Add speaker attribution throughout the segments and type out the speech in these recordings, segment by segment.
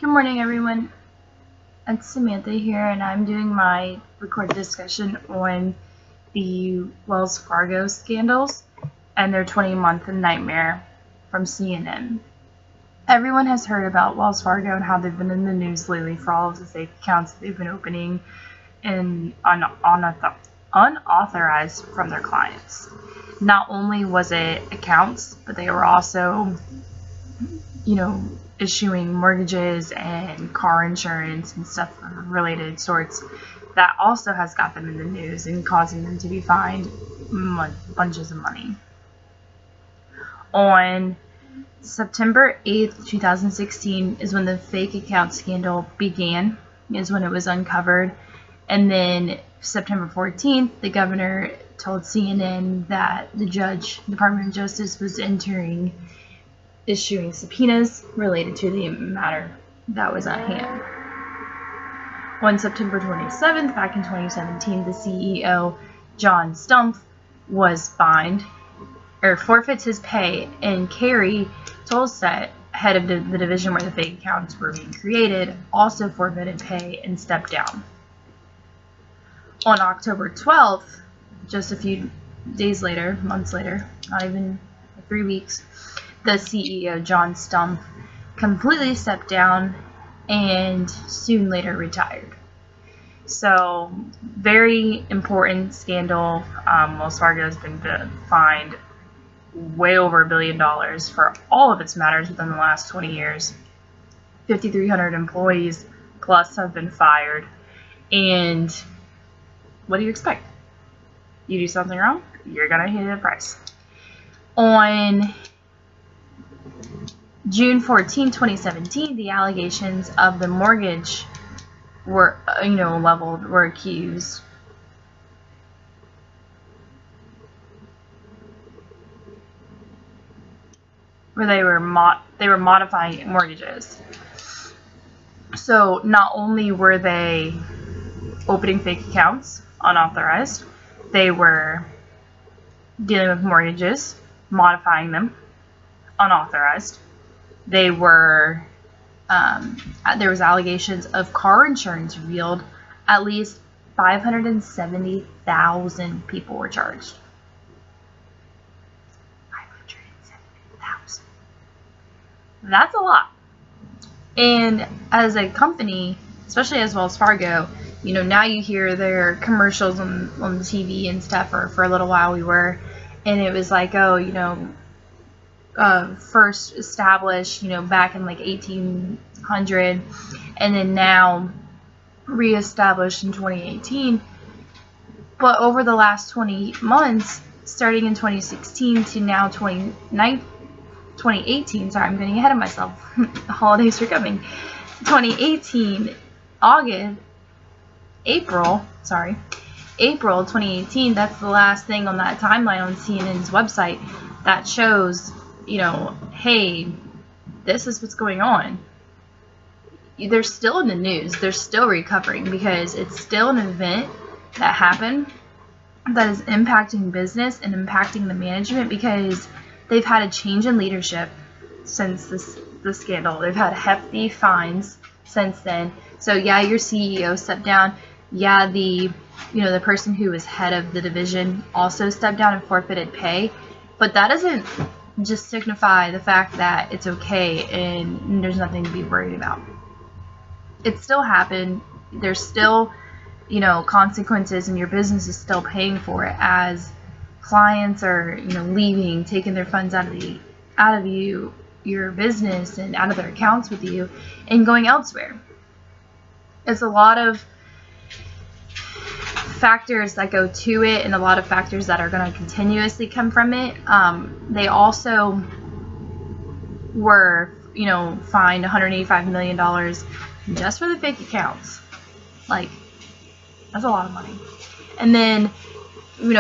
Speaker 1: Good morning, everyone. It's Samantha here, and I'm doing my recorded discussion on the Wells Fargo scandals and their 20-month nightmare from CNN. Everyone has heard about Wells Fargo and how they've been in the news lately for all of the fake accounts that they've been opening and unauthorized from their clients. Not only was it accounts, but they were also, issuing mortgages and car insurance and stuff of related sorts that also has got them in the news and causing them to be fined bunches of money. On September 8th, 2016 is when the fake account scandal began, is when it was uncovered. And then September 14th, the governor told CNN that the Department of Justice was issuing subpoenas related to the matter that was at hand. On September 27th, back in 2017, the CEO, John Stumpf, was fined or forfeits his pay, and Carrie Tolstedt, head of the division where the fake accounts were being created, also forfeited pay and stepped down. On October 12th, just a few days later, months later, not even 3 weeks, the CEO, John Stumpf, completely stepped down and soon later retired. So, very important scandal. Wells Fargo has been fined way over $1 billion for all of its matters within the last 20 years. 5,300 employees plus have been fired. And what do you expect? You do something wrong, you're going to pay the price. On June 14, 2017, the allegations of the mortgage were, were accused. Where they were modifying mortgages. So not only were they opening fake accounts unauthorized, they were dealing with mortgages, modifying them unauthorized. They were there was allegations of car insurance revealed. At least 570,000 people were charged. 570,000. That's a lot. And as a company, especially as Wells Fargo, now you hear their commercials on the TV and stuff, or for a little while we were, and it was like, first established, back in like 1800, and then now reestablished in 2018. But over the last 20 months, starting in 2016 to now 2018, sorry, I'm getting ahead of myself. The holidays are coming. 2018, April 2018, that's the last thing on that timeline on CNN's website that shows, hey, this is what's going on. They're still in the news. They're still recovering because it's still an event that happened that is impacting business and impacting the management because they've had a change in leadership since the scandal. They've had hefty fines since then. So yeah, your CEO stepped down. Yeah, the person who was head of the division also stepped down and forfeited pay. But that doesn't just signify the fact that it's okay and there's nothing to be worried about. It still happened. There's still, consequences, and your business is still paying for it as clients are, leaving, taking their funds out of your business and out of their accounts with you and going elsewhere. It's a lot of factors that go to it and a lot of factors that are going to continuously come from it. They also were, fined $185 million just for the fake accounts. Like, that's a lot of money. And then,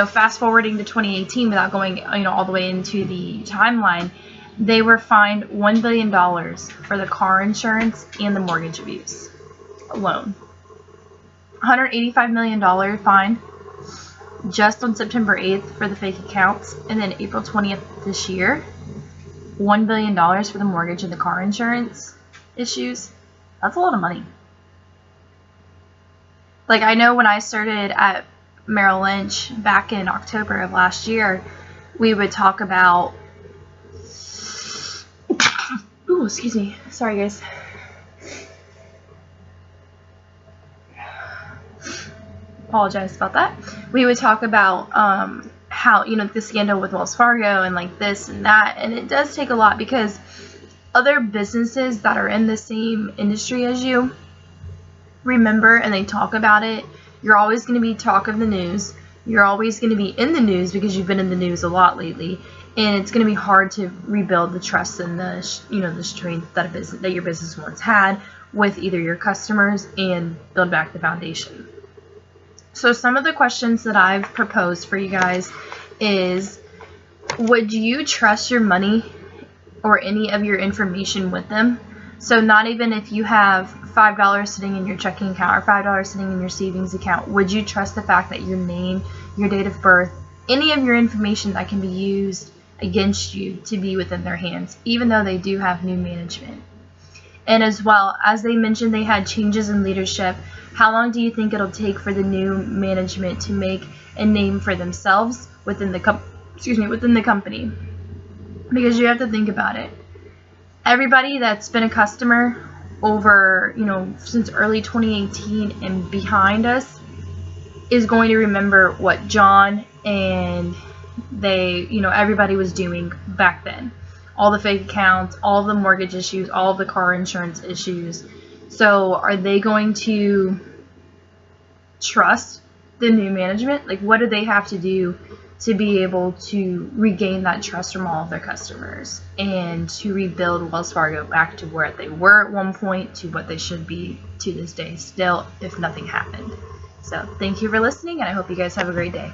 Speaker 1: fast forwarding to 2018 without going, all the way into the timeline, they were fined $1 billion for the car insurance and the mortgage abuse alone. $185 million fine just on September 8th for the fake accounts, and then April 20th this year, $1 billion for the mortgage and the car insurance issues. That's a lot of money. Like, I know when I started at Merrill Lynch back in October of last year, we would talk about, ooh, excuse me, sorry guys. Apologize about that. We would talk about how, you know, the scandal with Wells Fargo and like this and that, and it does take a lot because other businesses that are in the same industry as you remember and they talk about it. You're always going to be talk of the news. You're always going to be in the news because you've been in the news a lot lately, and it's going to be hard to rebuild the trust and the the strength that your business once had with either your customers and build back the foundation. So some of the questions that I've proposed for you guys is, would you trust your money or any of your information with them? So not even if you have $5 sitting in your checking account or $5 sitting in your savings account, would you trust the fact that your name, your date of birth, any of your information that can be used against you to be within their hands, even though they do have new management? And as well, as they mentioned, they had changes in leadership. How long do you think it'll take for the new management to make a name for themselves within the company? Because you have to think about it. Everybody that's been a customer over, since early 2018 and behind us is going to remember what John and everybody was doing back then. All the fake accounts, all the mortgage issues, all the car insurance issues. So are they going to trust the new management? Like, what do they have to do to be able to regain that trust from all of their customers and to rebuild Wells Fargo back to where they were at one point to what they should be to this day still if nothing happened? So thank you for listening, and I hope you guys have a great day.